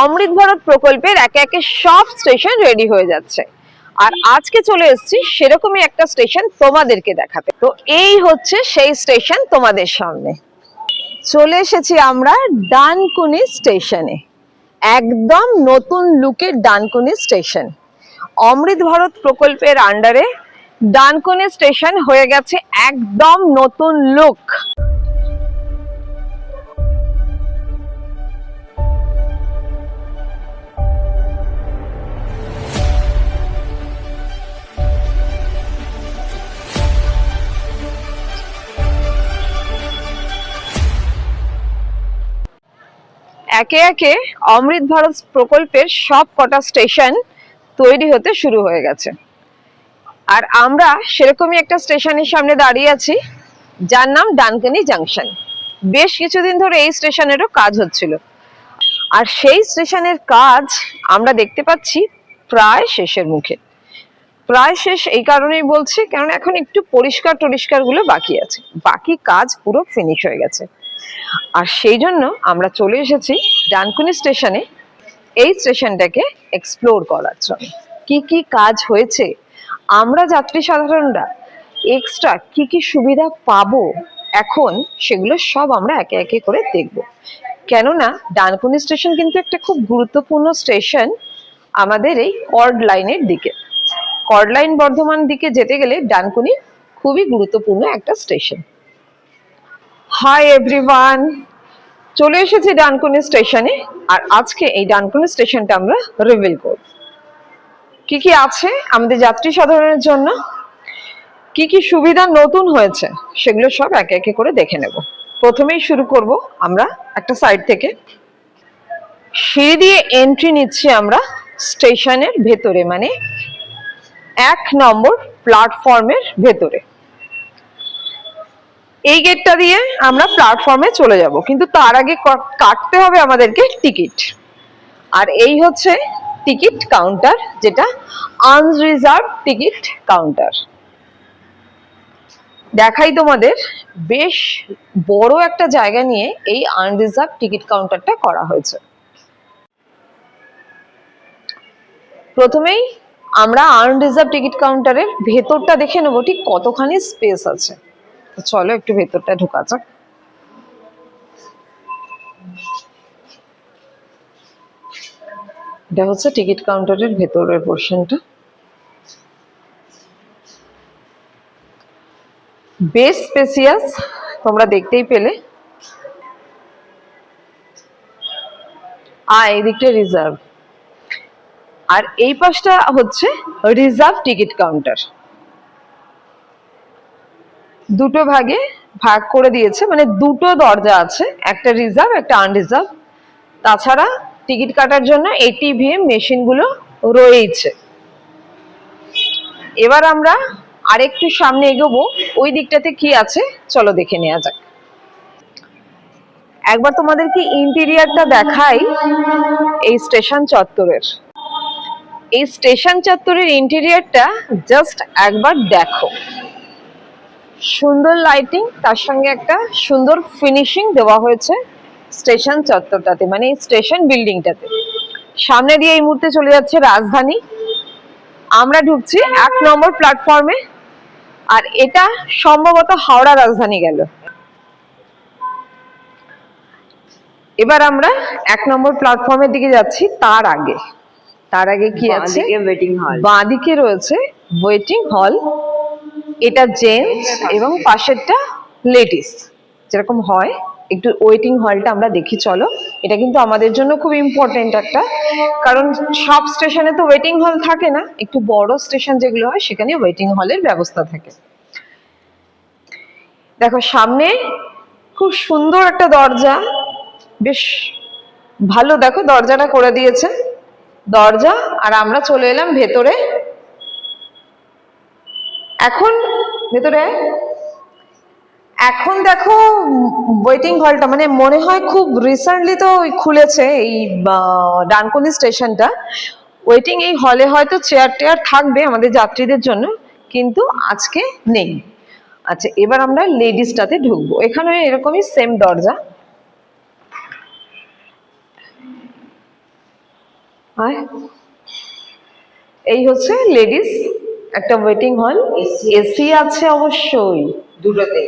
অমৃত ভারত প্রকল্পের একে একে সব স্টেশন রেডি হয়ে যাচ্ছে, আর আজকে চলে এসেছি সেরকমই একটা স্টেশন তোমাদেরকে দেখাতে। তো এই হচ্ছে সেই স্টেশন তোমাদের সামনে। চলে এসেছি আমরা ডানকুনি স্টেশনে, একদম নতুন লুকের ডানকুনি স্টেশন। অমৃত ভারত প্রকল্পের আন্ডারে ডানকুনি স্টেশন হয়ে গেছে একদম নতুন লুক। একে একে অমৃত ভারত প্রকল্পের সব কটা স্টেশন তৈরি হতে শুরু হয়ে গেছে, আর আমরা সেরকমই একটা স্টেশনের সামনে দাঁড়িয়ে আছি যার নাম ডানকুনি জাংশন। বেশ কিছুদিন ধরে এই স্টেশনেরও কাজ হচ্ছিল, আর সেই স্টেশনের কাজ আমরা দেখতে পাচ্ছি প্রায় শেষের মুখে। প্রায় শেষ এই কারণেই বলছি, কারণ এখন একটু পরিষ্কার গুলো বাকি আছে, বাকি কাজ পুরো ফিনিশ হয়ে গেছে। আর সেই জন্য আমরা চলে এসেছি ডানকুনি স্টেশনে এই স্টেশনটাকে এক্সপ্লোর করার জন্য। কি কি কাজ হয়েছে, আমরা যাত্রী সাধারণরা এক্সট্রা কি কি সুবিধা পাবো এখন, সেগুলো সব আমরা একে একে করে দেখব। কেননা ডানকুনি স্টেশন কিন্তু একটা খুব গুরুত্বপূর্ণ স্টেশন আমাদের এই কর্ড লাইনের দিকে। কর্ড লাইন বর্ধমান দিকে যেতে গেলে ডানকুনি খুবই গুরুত্বপূর্ণ একটা স্টেশন। হাই এভরিওয়ান, চলে এসেছি ডানকুনি স্টেশনে, আর আজকে এই ডানকুনি স্টেশনটা আমরা রিভিল করব। কি কি আছে আমাদের যাত্রী সাধারণের জন্য, কি কি সুবিধা নতুন হয়েছে, সেগুলো সব একে একে করে দেখে নেব। প্রথমেই শুরু করব আমরা একটা সাইড থেকে। সিঁড়ি দিয়ে এন্ট্রি নিচ্ছি আমরা স্টেশনের ভেতরে, মানে 1 নম্বর প্ল্যাটফর্মের ভেতরে। এই গেটটা দিয়ে আমরা প্ল্যাটফর্মে চলে যাব, কিন্তু তার আগে কাটতে হবে আমাদেরকে টিকিট। আর এই হচ্ছে টিকিট কাউন্টার, যেটা আনরিজার্ভ টিকিট কাউন্টার। দেখাই তোমাদের, বেশ বড় একটা জায়গা নিয়ে এই আনরিজার্ভ টিকিট কাউন্টারটা করা হয়েছে। প্রথমেই আমরা আনরিজার্ভ টিকিট কাউন্টারের ভেতরটা দেখে নেবো ঠিক কতখানি স্পেস আছে। চলো একটু ভেতরটা ঢোকা যাক। এটা হচ্ছে টিকিট কাউন্টারের ভেতরের পোর্শনটা। বেশ স্পেসিয়াস, তোমরা দেখতেই পেলে। আর এই দিকটা রিজার্ভ, আর এই পাশটা হচ্ছে রিজার্ভ টিকিট কাউন্টার। দুটো ভাগে ভাগ করে দিয়েছে, মানে দুটো দরজা আছে, একটা রিজার্ভ একটা আনরিজার্ভ। তাছাড়া টিকিট কাটার জন্য এটিভিএম মেশিনগুলো রয়েছে। এবার আমরা আরেকটু সামনে এগোবো, ওই দিকটাতে কি আছে চলো দেখে নেওয়া যাক। একবার তোমাদেরকে ইন্টেরিয়ারটা দেখাই এই স্টেশন চত্বরের। এই স্টেশন চত্বরের ইন্টেরিয়ারটা জাস্ট একবার দেখো। সুন্দর লাইটিং, তার সঙ্গে একটা সুন্দর ফিনিশিং দেওয়া হয়েছে স্টেশন চত্বরটাতে, মানে এই স্টেশন বিল্ডিংটাতে। সামনে দিয়ে এই মুহূর্তে চলে যাচ্ছে রাজধানী। আমরা ঢুকছি 1 নম্বর প্ল্যাটফর্মে, আর এটা সম্ভবত হাওড়া রাজধানী গেল। এবার আমরা 1 নম্বর প্ল্যাটফর্মের দিকে যাচ্ছি। তার আগে কি আছে, বাঁদিকে রয়েছে ওয়েটিং হল। এটা জেন্টস এবং পাশেরটা লেডিস, যেরকম হয়। একটু ওয়েটিং হলটা আমরা দেখি চলো। এটা কিন্তু আমাদের জন্য খুব ইম্পর্টেন্ট একটা, কারণ সব স্টেশনে তো ওয়েটিং হল থাকে না, একটু বড় স্টেশন যেগুলো হয় সেখানে ওয়েটিং হলের ব্যবস্থা থাকে। দেখো সামনে খুব সুন্দর একটা দরজা, বেশ ভালো, দেখো দরজাটা করে দিয়েছে দরজা। আর আমরা চলে এলাম ভেতরে। এখন ভেতরে এখন দেখো ওয়েটিং হলটা, মানে মনে হয় খুব রিসেন্টলি তো খুলেছে এই ডানকুনি স্টেশনটা। ওয়েটিং এই হলে হয়তো চেয়ার টেয়ার থাকবে আমাদের যাত্রীদের জন্য, কিন্তু আজকে নেই। আচ্ছা, এবার আমরা লেডিসটাতে ঢুকবো। এখানে এরকমই সেম দরজা। আর এই হচ্ছে লেডিস একটা ওয়েটিং হল, এসি আছে অবশ্যই দুটোতে,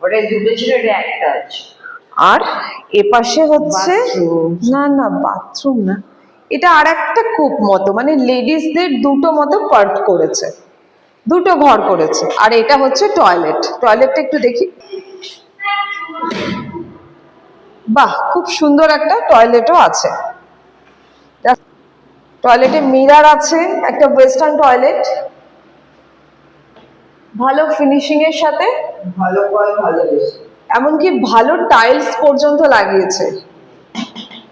ওটা দুটো ছিল, এটা একটা আছে। আর এপাশে হচ্ছে না না বাথরুম না, এটা আর একটা কূপ মতো, মানে লেডিসদের দুটো মতো পার্ট করেছে, দুটো ঘর করেছে। আর এটা হচ্ছে টয়লেট, টয়লেটটা একটু দেখি। বাহ, খুব সুন্দর একটা টয়লেটও আছে। টয়লেটে মিরর আছে, একটা ওয়েস্টার্ন টয়লেট, ভালো ফিনিশিং এর সাথে, ভালো কল, ভালো বেশি। এমনকি ভালো টাইলস পর্যন্ত লাগিয়েছে।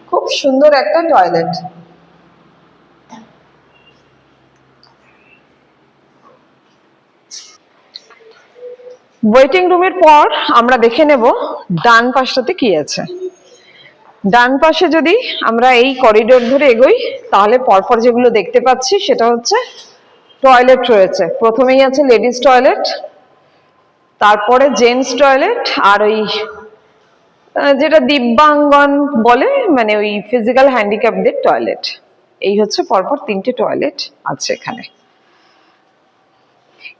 খুব সুন্দর একটা টয়লেট। ওয়েটিং রুমের পর আমরা দেখে নেব ডান পাশটাতে কি আছে। ডান পাশে যদি আমরা এই করিডোর ধরে এগোই, তাহলে পরপর যেগুলো দেখতে পাচ্ছি সেটা হচ্ছে টয়লেট রয়েছে। প্রথমেই আছে লেডিস টয়লেট, তারপরে জেন্টস টয়লেট, আর ওই যেটা দিব্যাঙ্গন বলে, মানে ওই ফিজিক্যাল হ্যান্ডিক্যাপদের টয়লেট। এই হচ্ছে পরপর তিনটে টয়লেট আছে এখানে।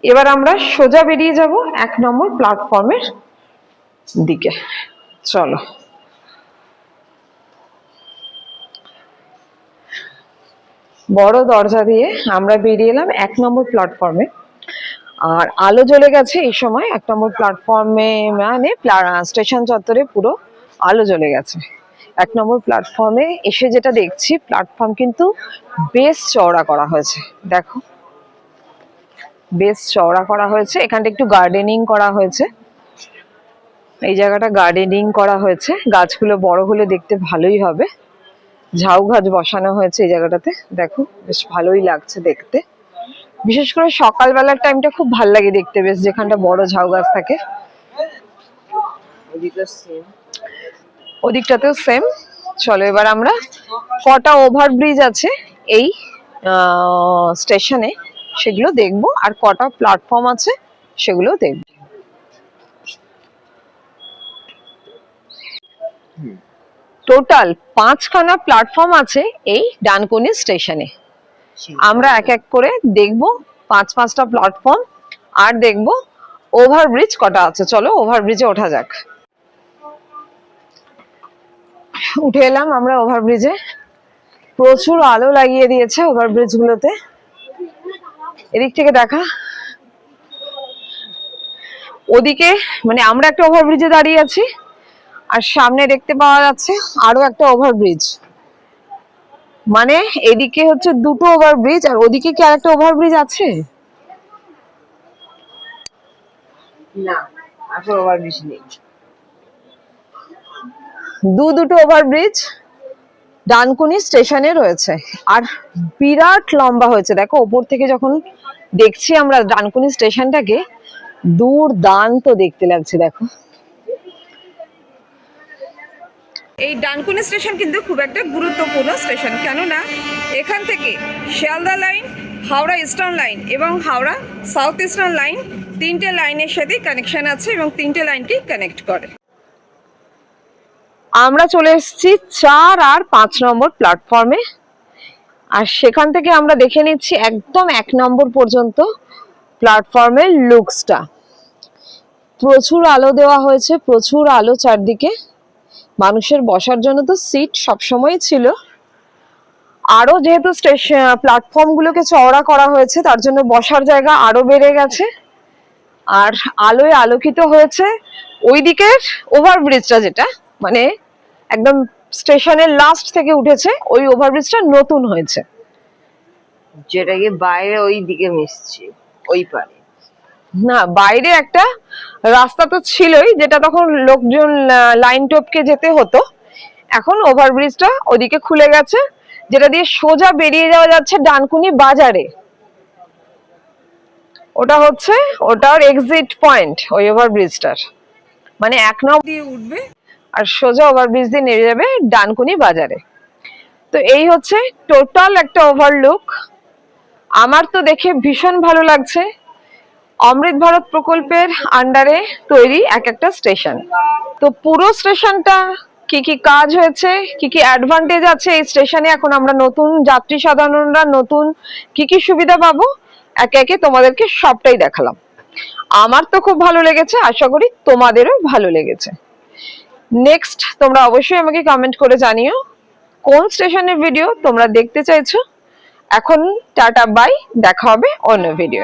এবার আমরা সোজা বেরিয়ে যাব 1 নম্বর প্ল্যাটফর্মের দিকে। চলো। বড় দরজা দিয়ে আমরা বেরিয়ে এলাম 1 নম্বর প্ল্যাটফর্মে। আর আলো জ্বলে গেছে এই সময় 1 নম্বর প্ল্যাটফর্মে, মানে স্টেশন চত্বরে পুরো আলো জ্বলে গেছে। 1 নম্বর প্ল্যাটফর্মে এসে যেটা দেখছি, প্ল্যাটফর্ম কিন্তু বেশ চওড়া করা হয়েছে। দেখো, বেশ চওড়া করা হয়েছে। এখানটা একটু গার্ডেনিং করা হয়েছে, এই জায়গাটা গার্ডেনিং করা হয়েছে। গাছগুলো বড় হলে দেখতে ভালোই হবে। ঝাউ গাছ বসানো হয়েছে এই জায়গাটাতে, দেখো বেশ ভালোই লাগছে দেখতে। বিশেষ করে সকালবেলার টাইমটা খুব ভাল লাগে দেখতে, বেশ যেখানটা বড় ঝাউ গাছ থাকে। ওদিকটাতেও সেম। চলো এবার আমরা, কটা ওভারব্রিজ আছে এই স্টেশনে সেগুলো দেখবো, আর কটা প্ল্যাটফর্ম আছে সেগুলো দেখবো। টোটাল 5খানা প্ল্যাটফর্ম আছে এই ডানকুনি স্টেশনে। আমরা এক এক করে দেখবো 5-5টা প্ল্যাটফর্ম, আর দেখবো ওভারব্রিজ কটা আছে। চলো ওভারব্রিজে ওঠা যাক। উঠে এলাম আমরা ওভারব্রিজে। প্রচুর আলো লাগিয়ে দিয়েছে ওভারব্রিজ গুলোতে। এদিক থেকে দেখা, ওদিকে মানে আমরা একটা ওভারব্রিজে দাঁড়িয়ে আছি, আর সামনে দেখতে পাওয়া যাচ্ছে আরো একটা ওভারব্রিজ। মানে এদিকে হচ্ছে দুটো ওভারব্রিজ, আর ওদিকে কি আর একটা ওভারব্রিজ আছে? না, আসলে ওভারব্রিজ নেই। দুটো ওভারব্রিজ ডানকুনি স্টেশনে রয়েছে, আর বিরাট লম্বা হয়েছে। দেখো ওপর থেকে যখন দেখছি আমরা ডানকুনি স্টেশনটাকে, দুর্দান্ত দেখতে লাগছে। দেখো, এই ডানকুনি স্টেশন কিন্তু খুব একটা গুরুত্বপূর্ণ স্টেশন, কেননা এখান থেকে Sealdah line, Howrah eastern line এবং হাওড়া সাউথ ইস্টার্ন লাইন, তিনটে লাইনের সাথে কানেকশন আছে এবং তিনটে লাইনকেই কানেক্ট করে। আমরা চলে এসেছি 4 আর 5 নম্বর প্ল্যাটফর্মে, আর সেখান থেকে আমরা দেখে নিচ্ছি একদম 1 নম্বর পর্যন্ত প্ল্যাটফর্মের লুকসটা। প্রচুর আলো দেওয়া হয়েছে, প্রচুর আলো চারদিকে। মানুষের বসার জন্য তো সিট সবসময় ছিল, আরো যেহেতু স্টেশন প্ল্যাটফর্ম গুলোকে চওড়া করা হয়েছে, তার জন্য বসার জায়গা আরো বেড়ে গেছে। আর আলোয় আলোকিত হয়েছে ওই দিকের ওভারব্রিজটা, যেটা মানে একদম স্টেশনের লাস্ট থেকে উঠেছে, ওই ওভারব্রিজটা নতুন হয়েছে, যেটাকে বাইরে ওই দিকে মিশছে, ওই পারে। না, বাইরে একটা রাস্তা তো ছিলই, যেটা তখন লোকজন লাইন টপকে যেতে হতো। এখন ওভারব্রিজটা ওদিকে খুলে গেছে, যেটা দিয়ে সোজা বেরিয়ে যাওয়া যাচ্ছে ডানকুনি বাজারে। ওটা হচ্ছে ওটার এক্সিট পয়েন্ট ওই ওভারব্রিজটার, মানে 1 নম্বর দিয়ে উঠবে আর সোজা ওভারব্রিজ দিয়ে নেমে যাবে ডানকুনি বাজারে। তো এই হচ্ছে টোটাল একটা ওভারলুক। আমার তো দেখে ভীষণ ভালো লাগছে। অমৃত ভারত প্রকল্পের আন্ডারে তৈরি এক একটা স্টেশন। তো পুরো স্টেশনটা কি কি কাজ হয়েছে, কি কি অ্যাডভান্টেজ আছে এই স্টেশনে, এখন আমরা নতুন যাত্রী সাধারণরা নতুন কি কি সুবিধা পাবো, একে একে তোমাদেরকে সবটাই দেখালাম। আমার তো খুব ভালো লেগেছে, আশা করি তোমাদেরও ভালো লেগেছে। নেক্সট তোমরা অবশ্যই আমাকে কমেন্ট করে জানিও কোন স্টেশনের ভিডিও তোমরা দেখতে চাইছো। এখন টাটা বাই, দেখা হবে অন্য ভিডিও।